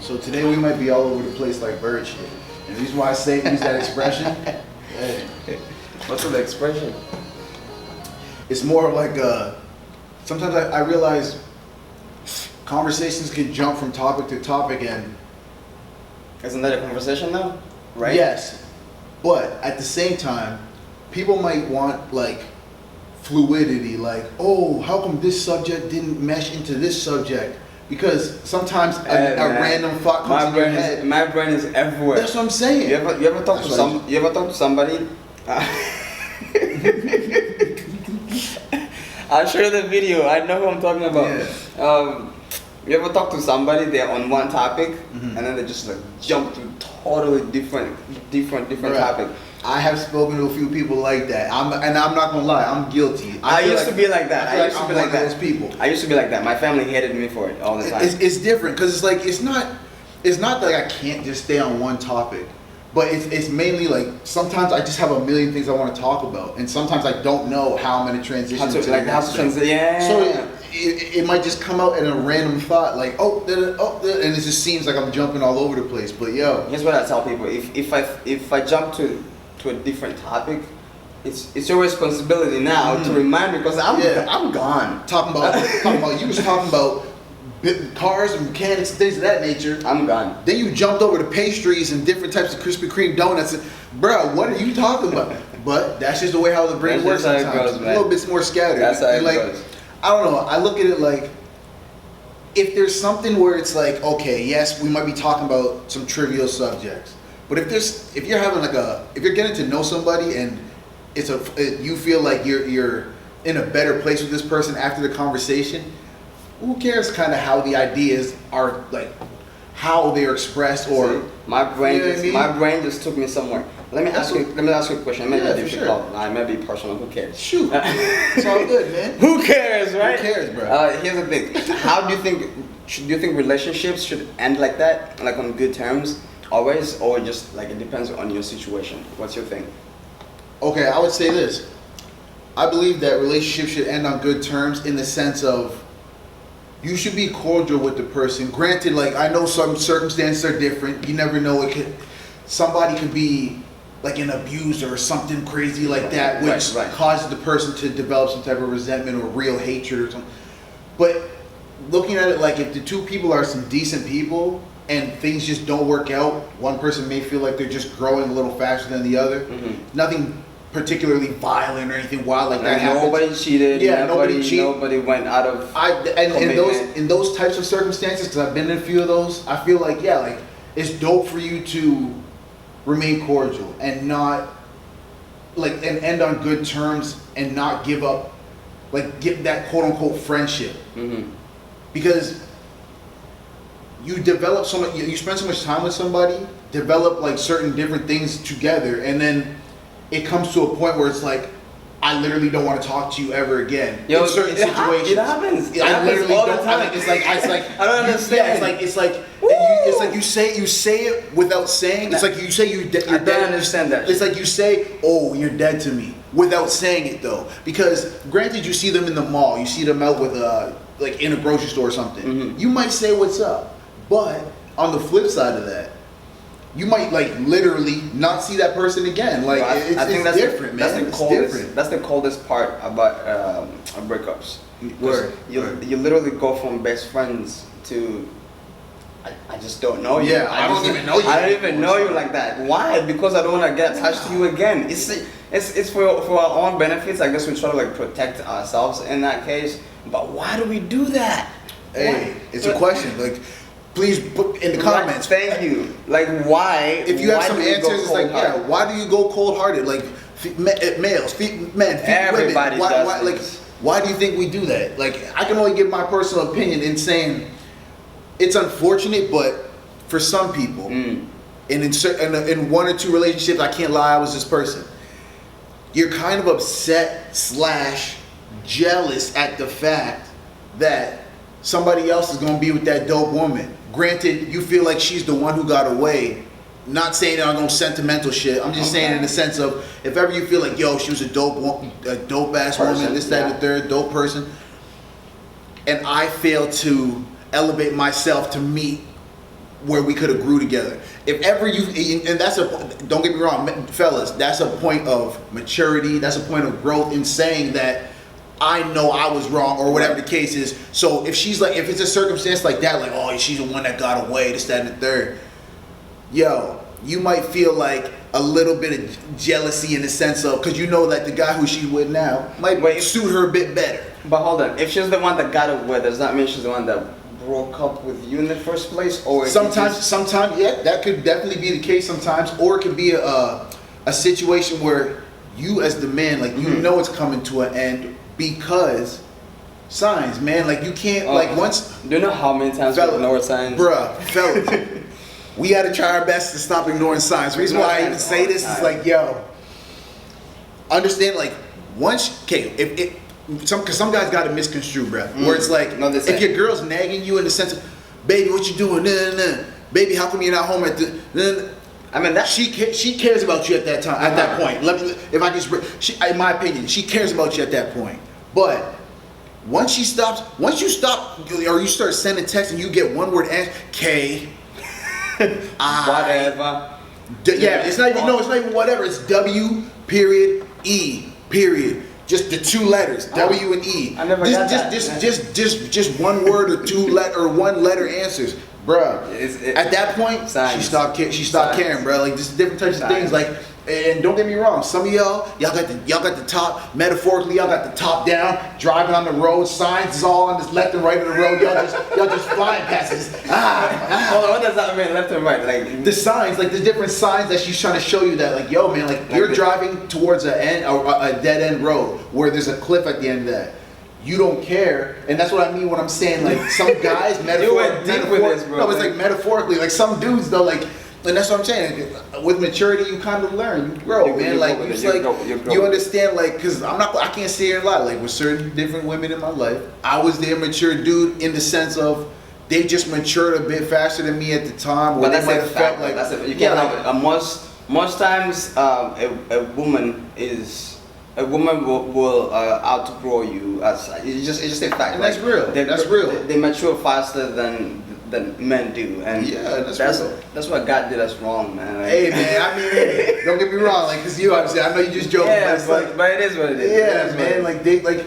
So today we might be all over the place like bird shit. And the reason why I use that expression, hey, What's the expression? it's more like sometimes I realize conversations can jump from topic to topic, and Isn't that a conversation now? Right? yes, but at the same time, people might want like fluidity, like, oh, how come this subject didn't mesh into this subject? Because sometimes a random thought comes in your head. My brain is everywhere. That's what I'm saying. You ever talk to somebody? I'll show you the video. I know who I'm talking about. Yeah. You ever talk to somebody, they're on one topic, Mhm. and then they just like jump to totally different Right. topic. I have spoken to a few people like that. I'm not gonna lie, I'm guilty. I used to be like that. I used to be like those people. I used to be like that. My family hated me for it all the time. It's different because it's like it's not that I can't just stay on one topic, but it's mainly like sometimes I just have a million things I want to talk about, and sometimes I don't know how I'm gonna transition to the next thing. Yeah. So it might just come out in a random thought, like and it just seems like I'm jumping all over the place. But yo, Here's what I tell people: if I jump to a different topic, it's your responsibility now to remind me, because I'm gone. talking about you was talking about cars and mechanics and things of that nature. I'm gone. Then you jumped over to pastries and different types of Krispy Kreme donuts. Bro, what are you talking about? But that's just the way how the brain works That's just how it sometimes. goes, A man. little bit more scattered. That's how it And like, goes. I don't know. I look at it like, if there's something where it's like, okay, yes, we might be talking about some trivial subjects, but if you're having if you're getting to know somebody and you feel like you're in a better place with this person after the conversation, who cares kind of how the ideas are, like how they're expressed, or See, my brain you know what just I mean? my brain just took me somewhere. Let me ask you a question. It may Yeah, be for difficult. It may be personal. Who cares? shoot, it's all good, man. Who cares, right? Who cares, bro? Here's the thing. How do you think relationships should end like that, like on good terms, always, or just like it depends on your situation? What's your thing? Okay, I would say this. I believe that relationships should end on good terms in the sense of you should be cordial with the person. Granted, like I know some circumstances are different. You never know. Somebody could be like an abuser or something crazy like that, which causes the person to develop some type of resentment or real hatred or something. But looking at it like if the two people are some decent people and things just don't work out, one person may feel like they're just growing a little faster than the other. Mm-hmm. Nothing particularly violent or anything wild like that happens. Nobody cheated. Yeah, nobody cheated. Nobody went out of. In those types of circumstances, because I've been in a few of those, I feel like it's dope for you to remain cordial and not and end on good terms and not give up, get that quote unquote friendship, because you develop so much, you spend so much time with somebody, develop like certain different things together, and then it comes to a point where it's like, I literally don't want to talk to you ever again. Yo, in certain situations. It happens. It I happens literally all the don't. time. It's like I don't understand. It's like you say it without saying. It's like you say you're dead. I don't understand that. It's like you say, "Oh, you're dead to me," without saying it though. Because granted, you see them in the mall, you see them out with like in a grocery store or something. Mm-hmm. You might say what's up, but on the flip side of that, you might like literally not see that person again. Like I think that's different, man. That's the coldest part about breakups. Word. You literally go from best friends to I just don't know you. Yeah, I don't even know you. I don't even know you like that. Why? Because I don't want to get attached to you again. It's for our own benefits. I guess we try to like protect ourselves in that case. But why do we do that? Hey, it's a question. Like, please put in the comments. Thank you. Like, why? If you have some do we go answers, it's like, cold-hearted? why do you go cold-hearted? Like, males, men, Everybody women. does Like, this. why do you think we do that? Like, I can only give my personal opinion in saying it's unfortunate, but for some people, and in one or two relationships, I can't lie, I was this person. You're kind of upset / jealous at the fact that somebody else is going to be with that dope woman. Granted, you feel like she's the one who got away. Not saying it on no sentimental shit. I'm just saying in the sense of, if ever you feel like, yo, she was a dope ass woman, this, that, and the third, dope person, and I fail to elevate myself to meet where we could have grew together. If ever you, and that's a, don't get me wrong, fellas, that's a point of maturity. That's a point of growth in saying that I know I was wrong or whatever the case is. So if she's like, if it's a circumstance like that, like, oh, she's the one that got away, this, that, and the third, yo, you might feel like a little bit of jealousy in the sense of, because you know that the guy who she's with now might suit her a bit better. But hold on, if she's the one that got away, does that mean she's the one that broke up with you in the first place? Or sometimes, yeah, that could definitely be the case sometimes, or it could be a situation where you as the man, like, you know it's coming to an end because signs, man, like you can't, like once. Do you know how many times we ignore signs? Bruh, fellas, we gotta try our best to stop ignoring signs. The reason why I even say this is like, yo, understand, like, once, okay, if because some guys got to misconstrue, bruh, where it's like, if your girl's nagging you in the sense of, baby, what you doing? Nah. Baby, how come you're not home at the? I mean, that she cares about you at that time, at that point. If I just, in my opinion, she cares about you at that point. But once you stop, or you start sending texts and you get one word answer, K, whatever. Yeah, it's not even whatever. It's W period E period. Just the two letters, W and E. I never got that. Just one word or one letter answers, bruh. At that point, she stopped caring, bruh. Like, this is different types of things. Like, and don't get me wrong, some of y'all got the top, metaphorically, y'all got the top down, driving on the road, signs is all on this left and right of the road. Y'all just flying past this. Hold on, what does that mean, left and right? Like the signs, like the different signs that she's trying to show you that, like, yo, man, like you're driving towards a dead end road where there's a cliff at the end of that. You don't care, and that's what I mean when I'm saying, like, some guys metaphorically, like some dudes though, like. And that's what I'm saying. With maturity, you kind of learn, you grow, man. Like, you understand, like, because I can't sit here and lie. Like, with certain different women in my life, I was their mature dude in the sense of they just matured a bit faster than me at the time. But that's a fact. Like, you can't help it. Most times, a woman will outgrow you. It's just a fact. And that's real. That's real. They mature faster than men do, and yeah, that's what God did us wrong, man. Like, hey, man, I mean, don't get me wrong, like, cause you obviously, I know you just joking, but it is what it is. Yeah, man, like they like,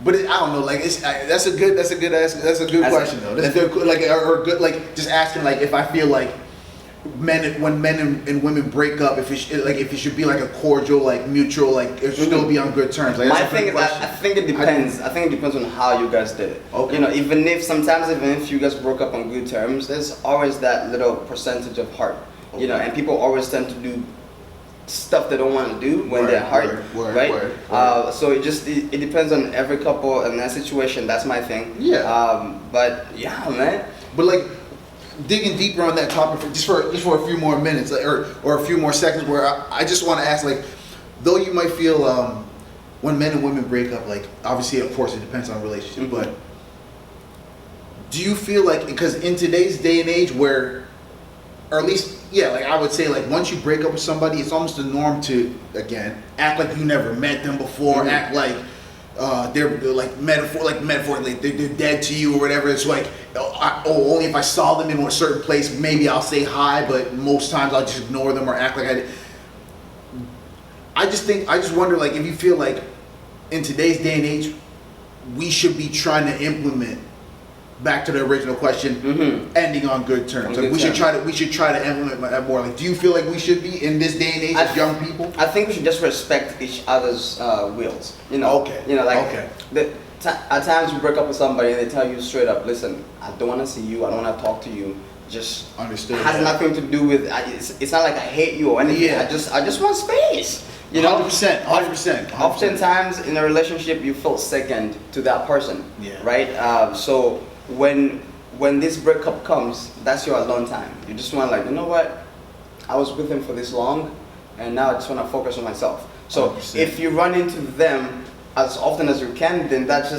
but I don't know, like that's a good question though. That's good, like, or good, like, just asking, like, if I feel like when men and women break up, if it should be like a cordial, like, mutual, like, it should still be on good terms. Like, my thing is, I think it depends. I think it depends on how you guys did it. Okay. You know, even if you guys broke up on good terms, there's always that little percentage of heart. Okay. You know, and people always tend to do stuff they don't want to do when they're hurt, right? So it depends on every couple and that situation. That's my thing. Yeah. But yeah, man. But like, digging deeper on that topic for a few more minutes, like, or a few more seconds, where I just want to ask, like, though you might feel when men and women break up, like, obviously, of course, it depends on the relationship, but do you feel like, because in today's day and age where, or at least, yeah, like, I would say, like, once you break up with somebody, it's almost the norm to, again, act like you never met them before, act like they're like metaphorically they're dead to you or whatever. It's like, only if I saw them in a certain place, maybe I'll say hi, but most times I'll just ignore them or act like I did. I just wonder, like, if you feel like in today's day and age, we should be trying to implement, back to the original question, ending on good terms. Like, we should try to implement that more. Like, do you feel like we should be in this day and age as young people? I think we should just respect each other's wills. You know. Okay. You know, like, at times you break up with somebody and they tell you straight up, listen, I don't want to see you. I don't want to talk to you. Just understood. It has nothing to do with. It's not like I hate you or anything. Yeah. I just want space. You know, 100%. Oftentimes in a relationship, you feel second to that person. Yeah. Right. So when this breakup comes, that's your alone time. You just want, like, you know what? I was with him for this long, and now I just want to focus on myself. So 100%. if you run into them as often as you can, then that you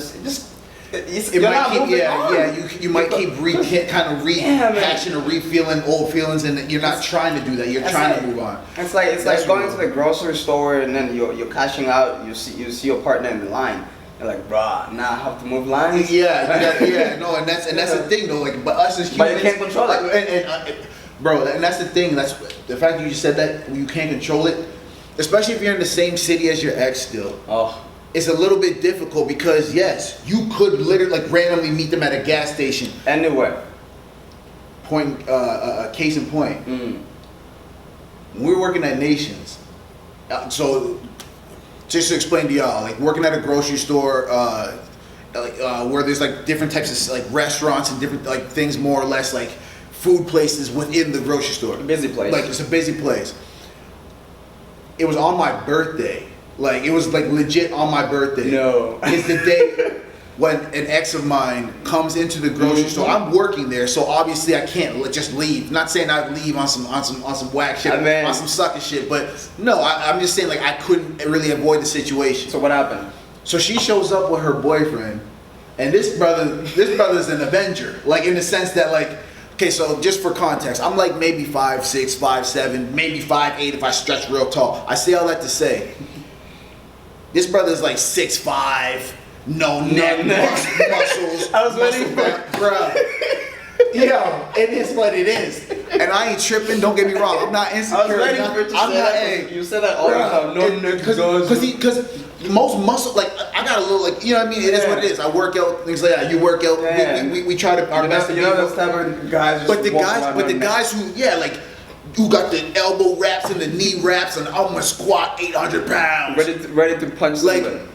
might keep rehashing or refeeling old feelings, and you're not trying to do that. You're trying to move on. It's like going to the grocery store and then you're cashing out. You see your partner in the line. You're like, bruh, now I have to move lines. No, and that's the thing though. Like, but us as humans, But you can't control it. Bro, and that's the thing. That's the fact that you just said that you can't control it, especially if you're in the same city as your ex still. Oh. It's a little bit difficult because yes, you could literally like randomly meet them at a gas station. Anywhere. Case in point. When we were working at Nations, so just to explain to y'all, like working at a grocery store, where there's like different types of like restaurants and different like things more or less like food places within the grocery store. Busy place. Like it's a busy place. It was on my birthday. Like it was like legit on my birthday. No. It's the day when an ex of mine comes into the grocery store. I'm working there, so obviously I can't just leave. Not saying I'd leave on some whack shit, on some sucker shit, but no, I'm just saying like I couldn't really avoid the situation. So what happened? So she shows up with her boyfriend, and this brother's an Avenger, like in the sense that like, okay, so just for context, I'm like maybe 5'6", 5'7", maybe 5'8" if I stretch real tall. I say all that to say, this brother's like 6'5". No neck, muscles. I was waiting for it, bro. Yo, it is what it is, and I ain't tripping. Don't get me wrong. I'm not insecure. I was waiting for it to say that. You said that all the time. No neck, because most muscle, like I got a little, like you know what I mean. It is what it is. I work out things like that. You work out. We try to our best. You know those type of guys. But the guys who who got the elbow wraps and the knee wraps and I'm gonna squat 800 pounds. Ready to punch somebody.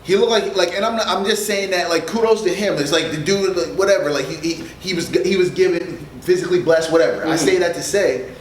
He looked like, and I'm just saying that, like, kudos to him. It's like the dude, like, whatever, like he was given, physically blessed, whatever. I say that to say,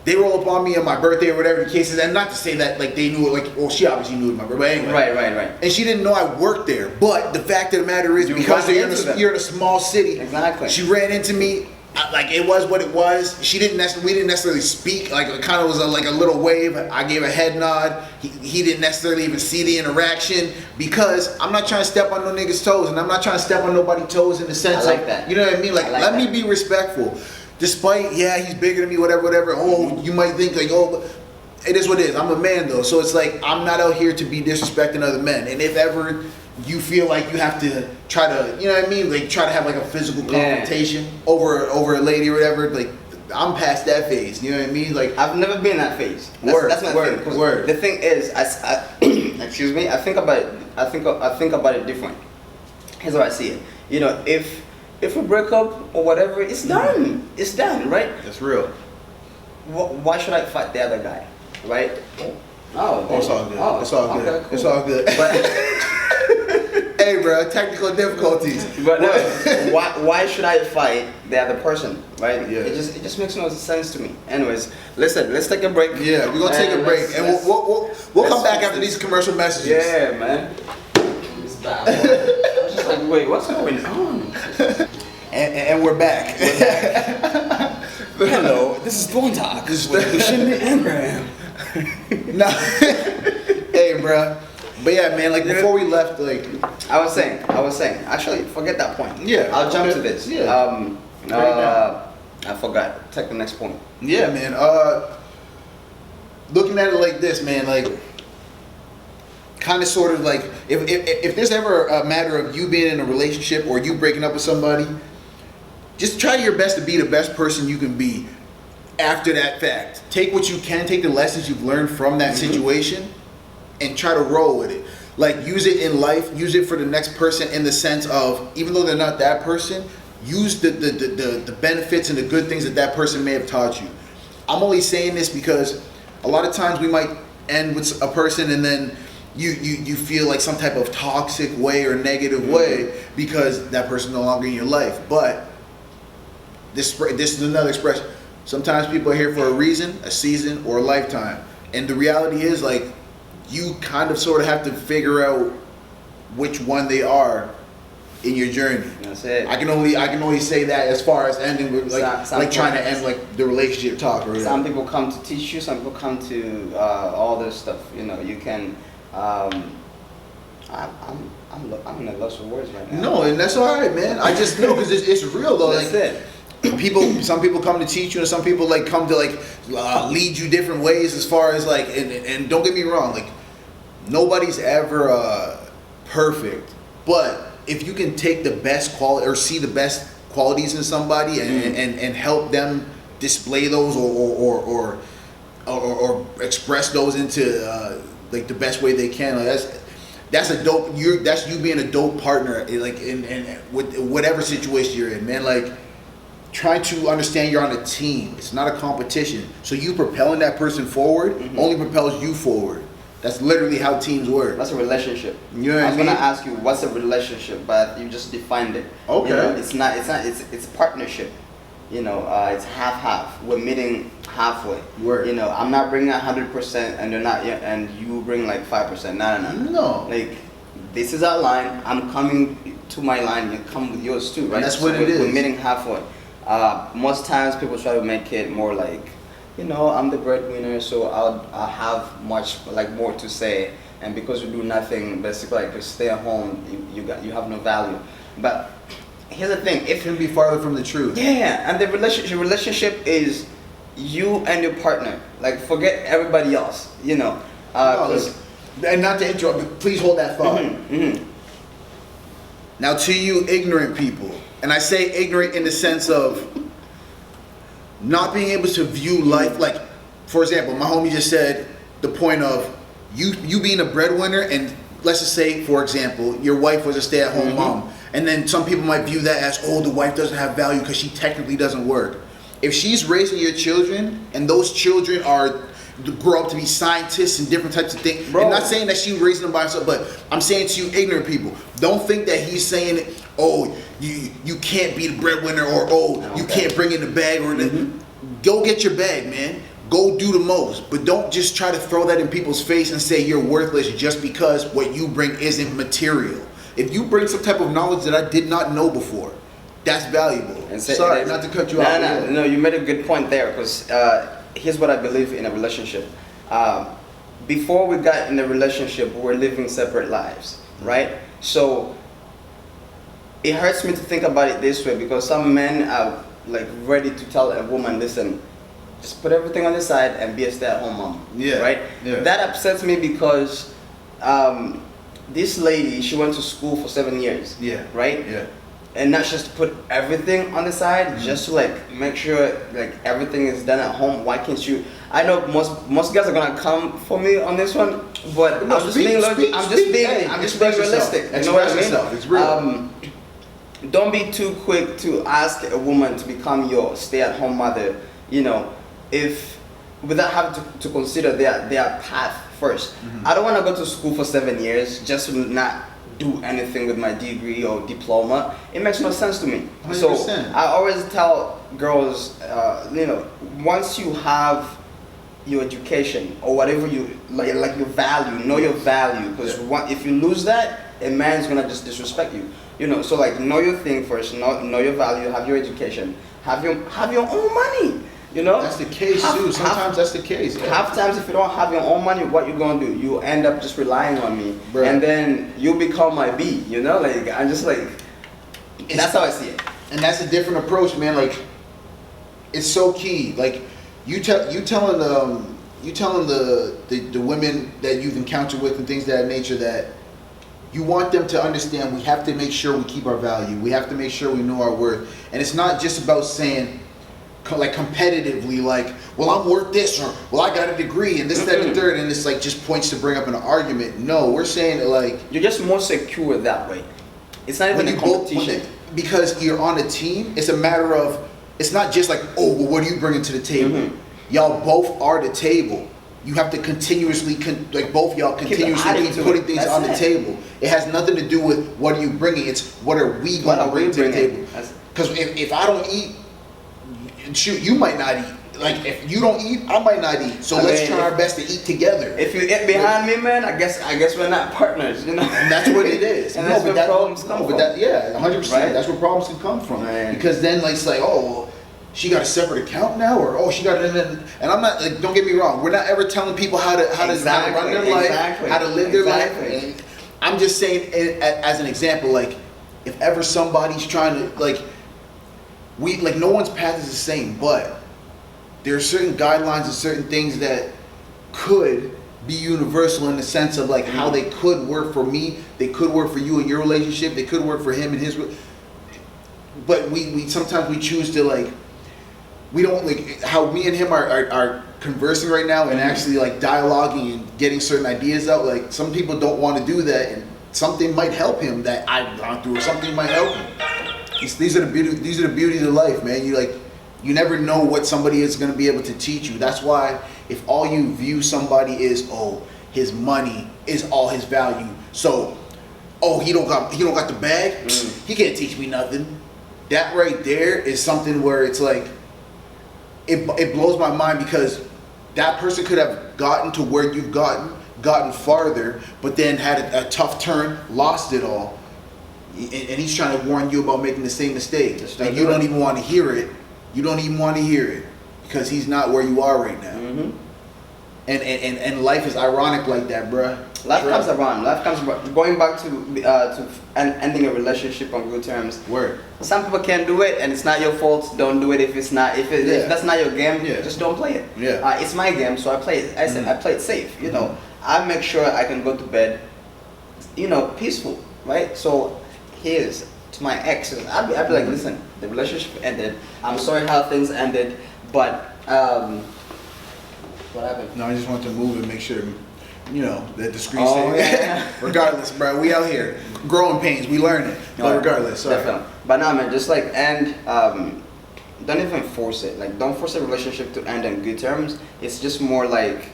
they roll up on me on my birthday or whatever the case is, and not to say that like they knew it, like, well, she obviously knew it my birthday, but anyway. Right. And she didn't know I worked there. But the fact of the matter is, because you're in a small city, exactly. She ran into me. Like it was what it was. We didn't necessarily speak. Like it kind of was like a little wave. I gave a head nod. He didn't necessarily even see the interaction because I'm not trying to step on no niggas' toes, and I'm not trying to step on nobody's toes in the sense like that. You know what I mean? Like let me be respectful. Despite he's bigger than me, whatever. Oh, you might think like but it is what it is. I'm a man though, so it's like I'm not out here to be disrespecting other men. And if ever you feel like you have to try to, you know what I mean, like try to have like a physical confrontation over a lady or whatever, like I'm past that phase. You know what I mean? Like I've never been in that phase. That's my thing. Word. The thing is, I excuse me. I think about it different. Here's how I see it. You know, if we break up or whatever, it's done. It's done, right? That's real. Why should I fight the other guy, right? Oh, it's all good. It's all good. Okay, cool. It's all good. But hey, bro, technical difficulties. But no, why should I fight the other person, right? Yeah. It just makes no sense to me. Anyways, listen, let's take a break. Yeah, we're gonna take a break, and we'll come back after these commercial messages. Yeah, man. It's bad. I was just like, wait, what's going on? And we're back. Hello, this is Phone Talk. This is Lucinda and Graham. No, hey, bro. But yeah, man. Like before we left, like I was saying. Actually, forget that point. Yeah, I'll jump to this. Yeah. I forgot. Take the next point. Yeah, man. Looking at it like this, man. Like, kind of, sort of like, if there's ever a matter of you being in a relationship or you breaking up with somebody, just try your best to be the best person you can be. After that fact, take what you can, take the lessons you've learned from that situation, and try to roll with it. Like use it in life, use it for the next person in the sense of, even though they're not that person, use the benefits and the good things that person may have taught you. I'm only saying this because a lot of times we might end with a person and then you feel like some type of toxic way or negative way because that person's no longer in your life. But this is another expression. Sometimes people are here for a reason, a season, or a lifetime. And the reality is, like, you kind of sort of have to figure out which one they are in your journey. That's it. I can only say that as far as ending with like trying to end like the relationship talk or whatever. Some people come to teach you, some people come to all this stuff. You know, you can I'm in a loss of words right now. No, and that's all right, man. I just know because it's real though. That's like, it. Some people come to teach you, and some people like come to like lead you different ways as far as like, and don't get me wrong, like nobody's ever perfect. But if you can take the best quality or see the best qualities in somebody and help them display those or express those into like the best way they can, like that's a dope. That's you being a dope partner, like in with whatever situation you're in, man. Like trying to understand you're on a team. It's not a competition. So you propelling that person forward only propels you forward. That's literally how teams work. That's a relationship. You know what I was I mean? gonna ask you what's a relationship, but you just defined it. Okay. You know, it's not. It's partnership. You know, it's half. We're meeting halfway. Word. You know, I'm not bringing 100%, and you're not, and you bring like 5%. No. Like, this is our line. I'm coming to my line. You come with yours too, right? And that's what it is. We're meeting halfway. Most times people try to make it more like, you know, I'm the breadwinner, so I'll have more to say, and because you do nothing, basically like you stay at home, you have no value. But here's the thing: it can be farther from the truth. Yeah, and the relationship is you and your partner. Like, forget everybody else. You know, and not to interrupt, but please hold that thought. Now, to you ignorant people, and I say ignorant in the sense of not being able to view life, like, for example, my homie just said the point of you being a breadwinner, and let's just say, for example, your wife was a stay-at-home mom, and then some people might view that as, oh, the wife doesn't have value because she technically doesn't work. If she's raising your children, and those children grow up to be scientists and different types of things, Bro. I'm not saying that she raising them by herself, but I'm saying to you ignorant people, don't think that he's saying, oh, you can't be the breadwinner, or you can't bring in the bag, or go get your bag, man. Go do the most, but don't just try to throw that in people's face and say you're worthless just because what you bring isn't material. If you bring some type of knowledge that I did not know before, that's valuable. Sorry, not to cut you off. No, you made a good point there, because here's what I believe in a relationship. Before we got in a relationship, we were living separate lives, right? So it hurts me to think about it this way, because some men are like ready to tell a woman, listen, just put everything on the side and be a stay-at-home mom. Yeah. Right? Yeah. That upsets me because this lady, she went to school for 7 years. Yeah. Right? Yeah. And not just to put everything on the side, just to like make sure like everything is done at home. Why can't you? I know most guys are gonna come for me on this one, but I'm just being realistic. You know what I mean? It's real. Don't be too quick to ask a woman to become your stay-at-home mother. You know, if without having to consider their path first. I don't want to go to school for 7 years just to not do anything with my degree or diploma. It makes no sense to me. 100%. So I always tell girls, you know, once you have your education or whatever you like your value, know your value, because if you lose that, a man's gonna just disrespect you. You know, so like know your thing first, know your value, have your education, have your own money. You know, that's the case too. Sometimes that's the case. Yeah. Half times, if you don't have your own money, what you gonna do? You end up just relying on me, Bruh. and then you become my B. You know, like I'm just like, that's how I see it. And that's a different approach, man. Like, it's so key. Like, you telling the women that you've encountered with and things of that nature, that you want them to understand we have to make sure we keep our value. We have to make sure we know our worth. And it's not just about saying, like, competitively, like, well, I'm worth this, or well, I got a degree and this, that, and the third, and it's like just points to bring up an argument. No, we're saying that, like, you're just more secure that way. It's not even a competition. Because you're on a team, it's a matter of, it's not just like, oh, well, what are you bringing to the table? Y'all both are the table. You have to continuously, both y'all continuously keep putting things on the table. It has nothing to do with what are you bringing. It's what are we going to bring to the table. Because if I don't eat, shoot, you might not eat. Like, if you don't eat, I might not eat. So let's try our best to eat together. If you eat behind me, man, I guess we're not partners, you know. And that's what it is. And that's where problems come from. Yeah, 100%. Right? That's where problems can come from. Right. Because then, like, it's like, oh, well, she got a separate account now, or oh, she got it. And I'm not, like, don't get me wrong. We're not ever telling people how to run their life, how to live their life. And I'm just saying, as an example, like, if ever somebody's trying to, like, no one's path is the same, but there are certain guidelines and certain things that could be universal in the sense of like how they could work for me, they could work for you in your relationship, they could work for him and his. But we sometimes we choose to like, we don't like how me and him are conversing right now and actually like dialoguing and getting certain ideas out. Like some people don't want to do that, and something might help him that I've gone through, or something might help him. These are the beauties of life, man. You never know what somebody is going to be able to teach you. That's why if all you view somebody is, oh, his money is all his value. So, oh, he don't got the bag. He can't teach me nothing. That right there is something where it's like, it blows my mind, because that person could have gotten to where you've gotten farther, but then had a tough turn, lost it all. And he's trying to warn you about making the same mistake. And you don't even want to hear it. You don't even want to hear it because he's not where you are right now. And life is ironic like that, bruh. Life comes around. Going back to ending a relationship on good terms. Word. Some people can't do it, and it's not your fault. Don't do it if that's not your game. Just don't play it. Yeah. It's my game, so I play it. I play it safe. You know, I make sure I can go to bed, peaceful, right? So here's to my exes. I'd be like, listen, the relationship ended. I'm sorry how things ended, but what happened? No, I just want to move and make sure, that the screen Oh, stays. yeah. Regardless, bro, we out here. Growing pains, we learn it. But regardless, sorry. Definitely. But no, man, just like don't even force it. Like, don't force a relationship to end on good terms. It's just more like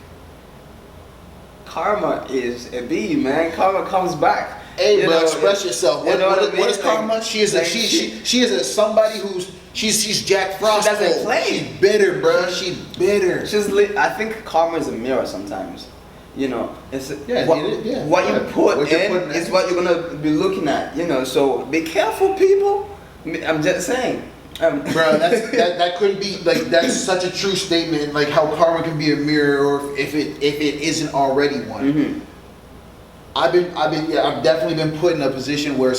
karma is a bee, man. Karma comes back. Hey, bro, express yourself. What is karma? Like, She is somebody who's she's Jack Frost. She doesn't play. She's bitter, bro. She's bitter. I think karma is a mirror sometimes. It's yeah. What you put in is what you're gonna be looking at. So be careful, people. I'm just saying. Bro, that could be like, that's such a true statement. Like how karma can be a mirror, or if it isn't already one. I've definitely been put in a position where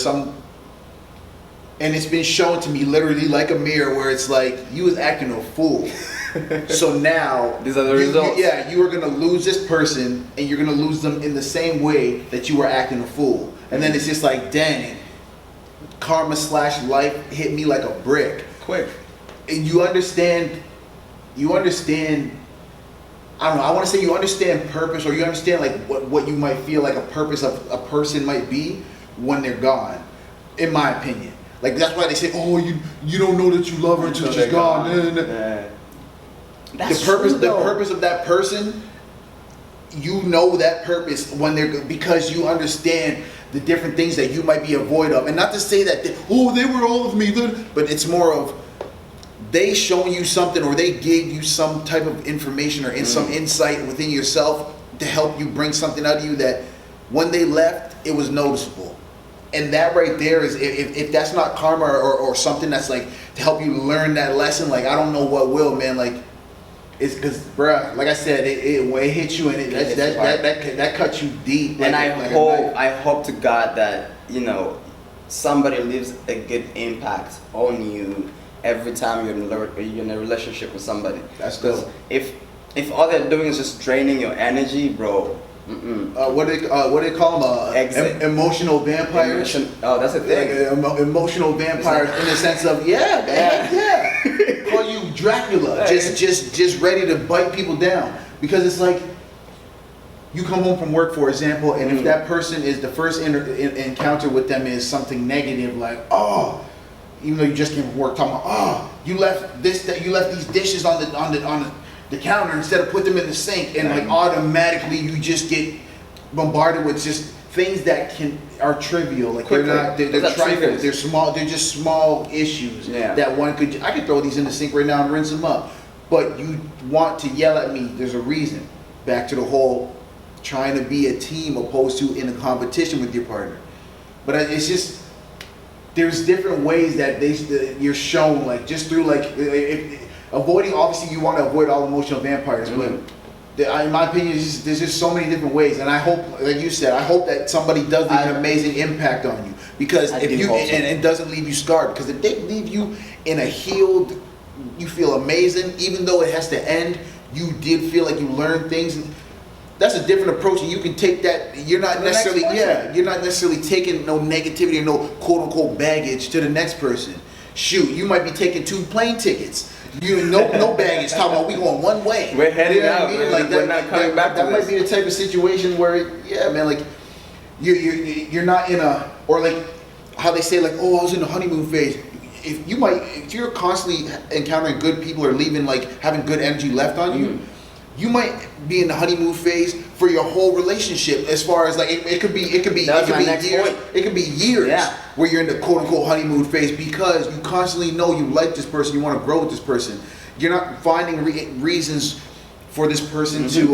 and it's been shown to me literally like a mirror, where it's like, you was acting a fool. So now these are the results. You are gonna lose this person, and you're gonna lose them in the same way that you were acting a fool. And then it's just like, dang, karma / life hit me like a brick. Quick. And you understand. I don't know. I want to say you understand purpose, or you understand like what you might feel like a purpose of a person might be when they're gone. In my opinion, like that's why they say, "Oh, you don't know that you love her until she's gone." Yeah. That's the purpose of that person, that purpose when because you understand the different things that you might be avoid of, and not to say that they were all of me, but it's more of they showing you something, or they gave you some type of information or some insight within yourself to help you bring something out of you that when they left, it was noticeable. And that right there is, if that's not karma or something that's like to help you learn that lesson, like I don't know what will, man. Like it's because, bruh, like I said, it hits you, and that cuts you deep. And I hope to God that somebody leaves a good impact on you every time you're in a relationship with somebody. That's good. If all they're doing is just draining your energy, bro. What do they call them? Emotional vampires. That's a thing. Like, emotional vampires in the sense of call you Dracula, just ready to bite people down, because it's like you come home from work, for example, and if that person is the first encounter with them is something negative, like even though you just came from work, talking about you left these dishes on the counter instead of put them in the sink, and like automatically you just get bombarded with just things that are trivial, like they're trifling, they're small, they're just small issues that I could throw these in the sink right now and rinse them up, but you want to yell at me. There's a reason. Back to the whole trying to be a team opposed to in a competition with your partner, but it's just. There's different ways that you're shown, like just through avoiding. Obviously, you want to avoid all emotional vampires, but in my opinion, there's just so many different ways. And I hope, like you said, I hope that somebody does leave an amazing impact on you, because and it doesn't leave you scarred. Because if they leave you in a healed, you feel amazing, even though it has to end. You did feel like you learned things. that's a different approach, and you can take that. You're not To the next necessarily, person. you're not necessarily taking no negativity or no quote unquote baggage to the next person. Shoot, you might be taking 2 plane tickets. You no baggage. Talking about we going one way. We're heading You know what out. I mean? Man. Like We're not coming back. That to might this. be the type of situation where, yeah, man, like you're not in a, or like how they say like, oh, I was in the honeymoon phase. If you're constantly encountering good people or leaving like having good energy left on you, you might be in the honeymoon phase for your whole relationship. As far as like it could be That's my next years. point. It could be years Yeah. where you're in the quote unquote honeymoon phase because you constantly know you like this person, you want to grow with this person. You're not finding reasons for this person to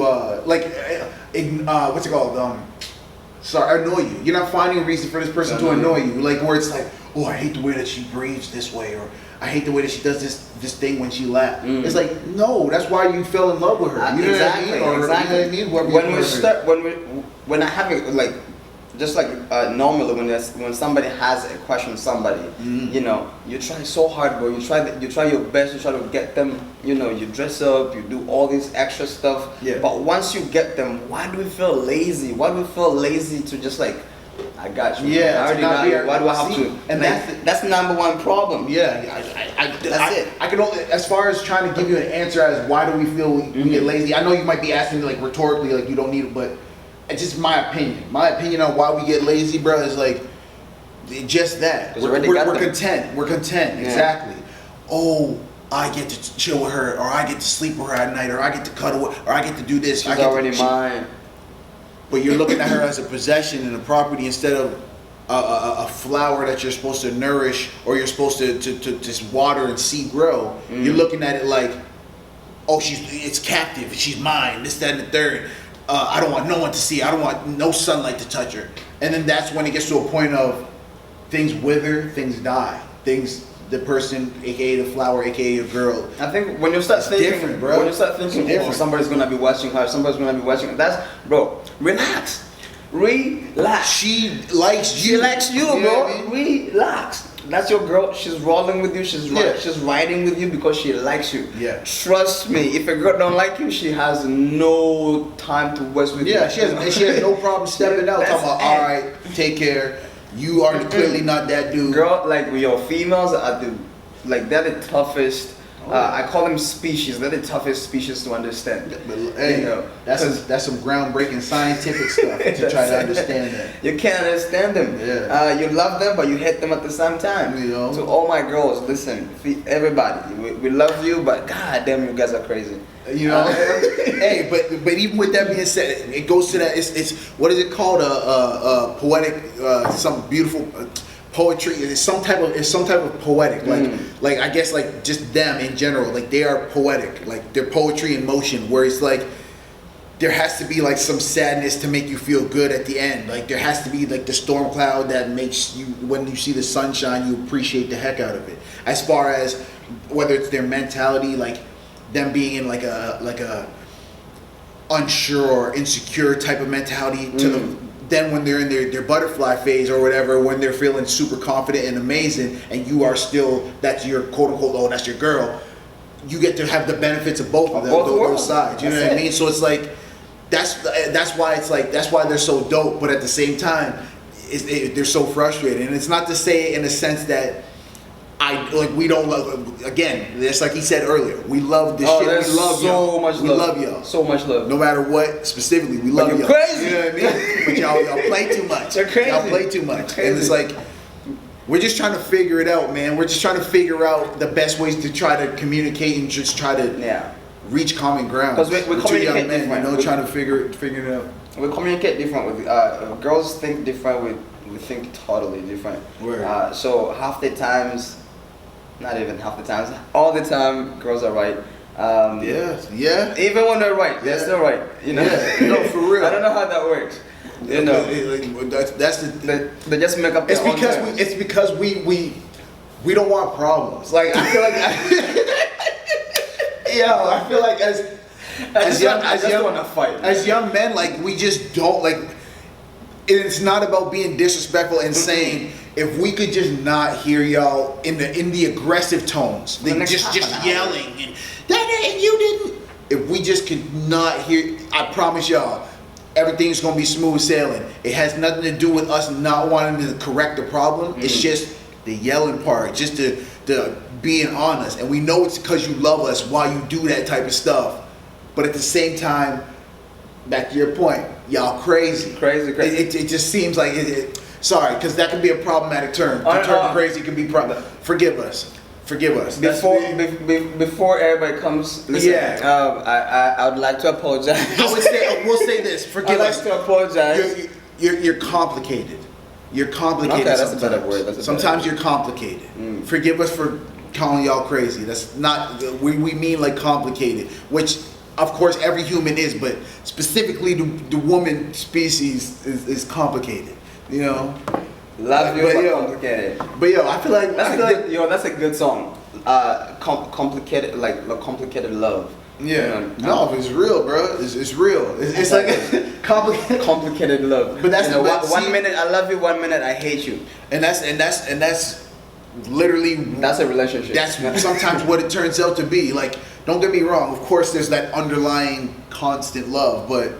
what's it called? Annoy you. You're not finding a reason for this person to annoy you. Like where it's like, oh, I hate the way that she breathes this way, or I hate the way that she does this thing when she laughs. It's like, no, that's why you fell in love with her. You know Exactly. what I mean? Or, Exactly. You know what I mean? Whoever When you we prefer. start, when I have it, like, just like normally when somebody has a question with somebody, you know, you try so hard, bro. You try your best. You try to get them. You know, you dress up. You do all this extra stuff. Yeah. But once you get them, why do we feel lazy? Why do we feel lazy to just like, I got you. Yeah, I already to not got be you. our- Why do I have see, to? and Like, that's the number one problem. Yeah, That's it. I can only, as far as trying to give you an answer as why do we feel we get lazy. I know you might be asking like rhetorically, like you don't need it, but it's just my opinion. My opinion on why we get lazy, bro, is like just that. 'Cause we already got them. Content. We're content. Yeah. Exactly. Oh, I get to chill with her, or I get to sleep with her at night, or I get to cuddle with, or I get to do this. She's I get already to, mine. But you're looking at her as a possession and a property instead of a flower that you're supposed to nourish or you're supposed to just water and see grow. You're looking at it like, oh, it's captive. She's mine. This, that, and the third. I don't want no one to see. I don't want no sunlight to touch her. And then that's when it gets to a point of things wither, things die. The person, aka the flower, aka your girl. I think when you start thinking, different, bro. when you start thinking, It's different. oh, somebody's gonna be watching her, somebody's gonna be watching her. That's, bro, relax. Relax. She likes She you. likes you, know bro. what I mean? Relax. That's your girl. She's rolling with you. She's Yeah. she's riding with you because she likes you. Yeah. Trust me. If a girl don't like you, she has no time to waste with you. Yeah, she has no problem stepping out. That's Talking about, it. all right, take care. You are clearly not that dude. Girl, like your females are they're the toughest. I call them species. They're the toughest species to understand. But hey, You know, that's some groundbreaking scientific stuff to try to understand that. You can't understand them. Yeah. You love them, but you hate them at the same time. You know? To all my girls, listen, everybody, we love you, but god damn, you guys are crazy. You know, hey, but even with that being said, it goes to that. It's what is it called? Poetic, some beautiful poetry. It's some type of poetic. Like I guess like just them in general. Like they are poetic. Like they're poetry in motion. Where it's like there has to be like some sadness to make you feel good at the end. Like there has to be like the storm cloud that makes you, when you see the sunshine, you appreciate the heck out of it. As far as whether it's their mentality, like them being in like a unsure or insecure type of mentality to them. Then when they're in their butterfly phase or whatever, when they're feeling super confident and amazing, and you are still, that's your quote unquote, oh, that's your girl. You get to have the benefits of both of them, those sides. You know what I mean? So it's like that's why they're so dope. But at the same time, they're so frustrated. And it's not to say in a sense that we don't love. Again, it's like he said earlier. We love this shit. We love y'all. We love y'all. So much love. No matter what, specifically, we love you're y'all. crazy. You know what I mean? But y'all play too much. You're crazy. Y'all play too much. Crazy. And it's like, we're just trying to figure it out, man. We're just trying to figure out the best ways to try to communicate and just try to reach common ground. Because we two young communicate men, different. trying to figure it out. We communicate different with girls think different. We think totally different. Word. So half the times, not even half the times, all the time, girls are right. Yeah. Even when they're right, they're still right. You know. Yeah. No, for real. I don't know how that works. You know. That's the. They just make up their own terms. It's because we don't want problems. Like I feel like. I feel like I just want to fight. As young men, like we just don't like. It's not about being disrespectful and saying if we could just not hear y'all in the aggressive tones, just yelling and that you didn't. If we just could not hear, I promise y'all, everything's gonna be smooth sailing. It has nothing to do with us not wanting to correct the problem. It's just the yelling part, just the being honest. And we know it's because you love us while you do that type of stuff. But at the same time, back to your point, y'all crazy. Crazy. It just seems like sorry, because that could be a problematic term. The term crazy can be Forgive us. Before everybody comes, listen, I would like to apologize. We'll say this. Forgive us. I'd like to apologize. You're complicated. You're complicated. Okay, sometimes. that's a better word. Sometimes you're complicated. Forgive us for calling y'all crazy. That's not. We mean like complicated, which of course every human is, but specifically the woman species is complicated. You know. Love you, but complicated. But I feel like that's a good song. Complicated, like complicated love. Yeah, no, it's real, bro. It's real. It's like complicated love. But that's one minute I love you, 1 minute I hate you. And that's literally that's a relationship. That's sometimes what it turns out to be. Like, don't get me wrong. Of course, there's that underlying constant love, but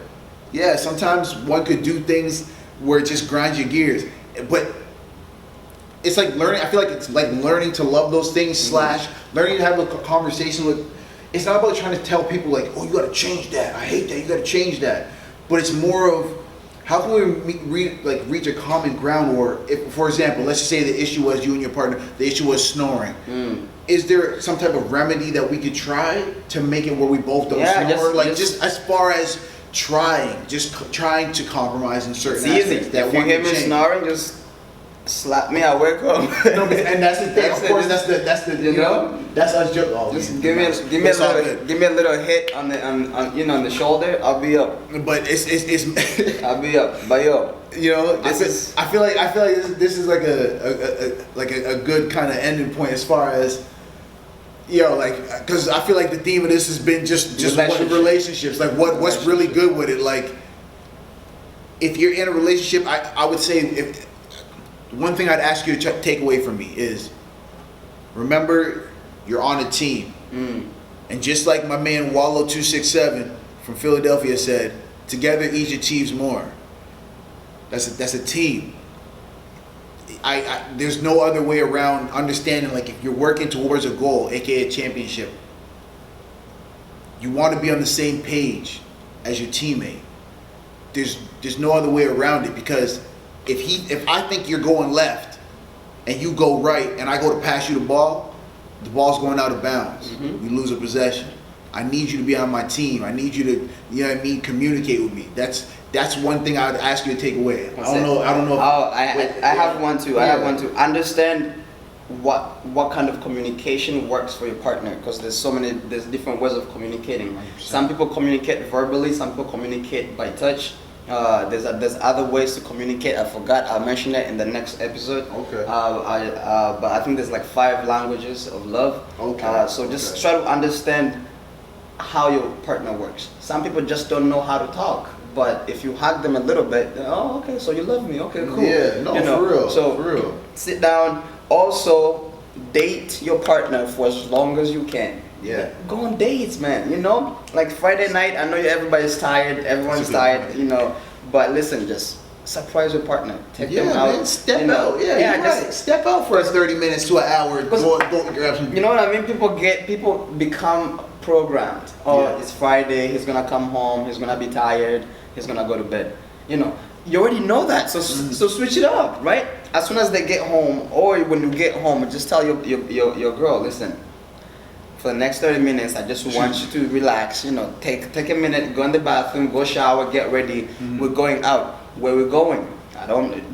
yeah, sometimes one could do things where it just grinds your gears. But it's like learning. I feel like it's like learning to love those things / learning to have a conversation with. It's not about trying to tell people like, oh, you got to change that. I hate that. You got to change that. But it's more of how can we reach a common ground? Or if, for example, let's just say the issue was you and your partner. The issue was snoring. Is there some type of remedy that we could try to make it where we both don't snore? Just as far as trying to compromise in certain aspects. That if you hear me snoring, just slap me. I wake up. And that's the thing. Of course, that's the you know that's us. Just give me a little hit on the shoulder. I'll be up. But it's I'll be up. But you know, I feel like this is like a good kind of ending point as far as. Because I feel like the theme of this has been just relationships. Like what's really good with it. Like if you're in a relationship, I would say one thing I'd ask you to take away from me is remember you're on a team. And just like my man Wallow267 from Philadelphia said, together each achieves more. That's a team. There's no other way around understanding, like if you're working towards a goal, aka a championship, you want to be on the same page as your teammate. There's no other way around it, because if I think you're going left and you go right and I go to pass you the ball's going out of bounds. We lose a possession. I need you to be on my team. I need you to, communicate with me. That's one thing I would ask you to take away. I don't know. I have one too. I have one too. Understand what kind of communication works for your partner, because there's different ways of communicating. 100%. Some people communicate verbally. Some people communicate by touch. There's other ways to communicate. I forgot. I'll mention that in the next episode. Okay. But I think there's like 5 languages of love. Okay. So just try to understand how your partner works. Some people just don't know how to talk. But if you hug them a little bit, oh, okay, so you love me. Okay, cool. Yeah, no, for real. So for real. Sit down. Also, date your partner for as long as you can. Yeah. Go on dates, man. Like Friday night. I know everybody's tired. Everyone's tired. But listen, just surprise your partner. Take them out. Man, step out. Yeah, right. Step out for 30 minutes to an hour. Go grab some. You know what I mean? People become programmed. Oh, It's Friday. He's gonna come home. He's gonna be tired. He's gonna go to bed. You already know that. So switch it up, right? As soon as they get home, or when you get home, just tell your girl, listen. For the next 30 minutes, I just want you to relax. Take a minute, go in the bathroom, go shower, get ready. We're going out. Where we're going?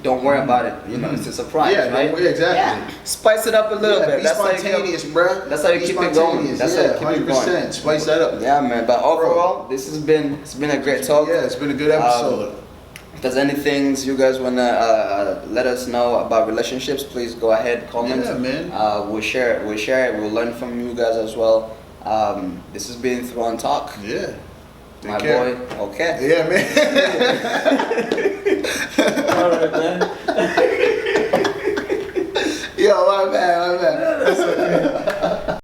Don't worry about it. It's a surprise, right? Yeah, exactly. Yeah. Spice it up a little bit. Be spontaneous, bro. That's how you keep it going. That's how you keep it going. 100%. Spice that up. Yeah, man. But overall, it's been a great talk. Yeah, it's been a good episode. If there's any things you guys wanna let us know about relationships, please go ahead, comment. Yeah, man. We'll share it. We'll learn from you guys as well. This has been Throne Talk. Yeah. My boy. Okay. Yeah, man. All right, man.